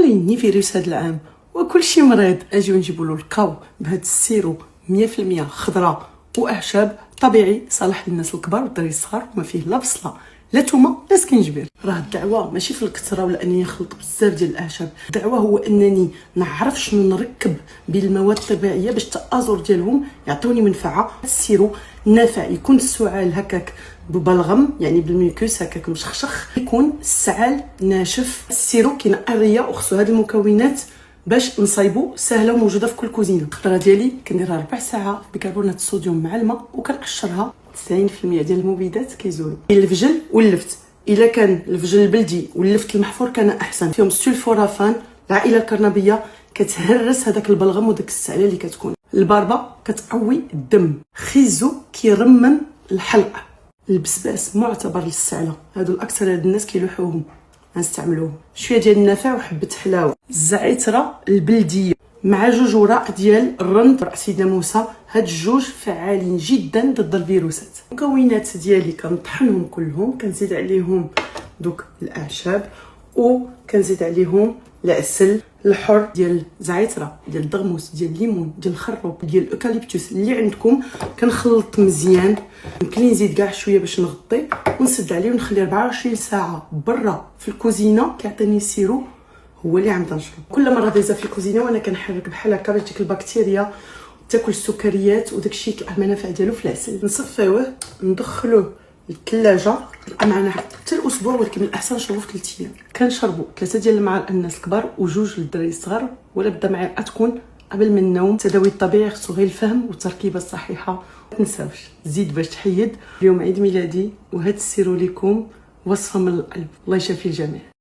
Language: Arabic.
ويني فيروس هذا العام وكل شيء مريض. اجيو نجيبوا له الكاو بهذا السيرو 100% خضراء واعشاب طبيعي صالح للناس الكبار والدراري الصغار، وما فيه لا بصله لا تومه لا سكينجبير. راه الدعوه ماشي في الكثره ولا انني نخلط بزاف ديال الاعشاب، الدعوه هو انني نعرف شنو نركب بالمواد الطبيعيه باش التآزر ديالهم يعطوني منفعه. السيرو نافع، يكون السعال هكاك ببلغم يعني بالميكوس هكاك مشخشخ، يكون السعال ناشف. السيرو كينقي الريه وخصو هاد المكونات باش نصايبو سهله وموجوده في كل كوزينه. الخضره ديالي كنديرها 4 ساعات بيكربونات الصوديوم مع الماء وكنقشرها. 90% ديال المبيدات كيزولوا. الفجل واللفت، الا كان الفجل البلدي واللفت المحفور كان احسن، فيهم السلفورافان. العائله الكرنبيه كتهرس هذاك البلغم وداك السعله اللي كتكون. الباربه كتقوي الدم. خيزو كيرمم الحلق. البسباس معتبر للسعله، هادو الاكثر هاد الناس كيلوحوهم غنستعملوهم. شويه ديال النافع وحبه حلاوه. الزعتره البلديه مع 2 وراق ديال الرند رأس سيدنا موسى، هاد الجوج فعالين جدا ضد الفيروسات. المكونات ديالي كنطحنهم كلهم، كنزيد عليهم دوك الاعشاب وكنزيد عليهم العسل الحر ديال الزعتره ديال الدغموس ديال الليمون ديال الخروب ديال الاوكاليبتوس اللي عندكم. كنخلط مزيان، يمكن نزيد كاع شويه باش نغطي ونسد عليه ونخليه 24 ساعه برا في الكوزينه. كيعطيني السيرو هو اللي عم نشرب. كل مره دايزه في الكوزينه وانا كنحرك بحال هكا باش ديك البكتيريا تاكل السكريات وداك الشيء يطلع المنافع ديالو في العسل. نصفيوه ندخلوه للثلاجه يبقى معنا حتى الاسبوع، ولكن الاحسن نشربوه في 3 ايام. كنشربوا 3 ديال المعالق للناس الكبار و2 للدراري الصغار، ولا بدا معلقه تكون قبل من النوم. التداوي الطبيعي خصو غير الفهم والتركيبه الصحيحه. ما تنساوش زيد باش تحيد. اليوم عيد ميلادي وهذا السيرو لكم وصفه من القلب. الله يشافي الجميع.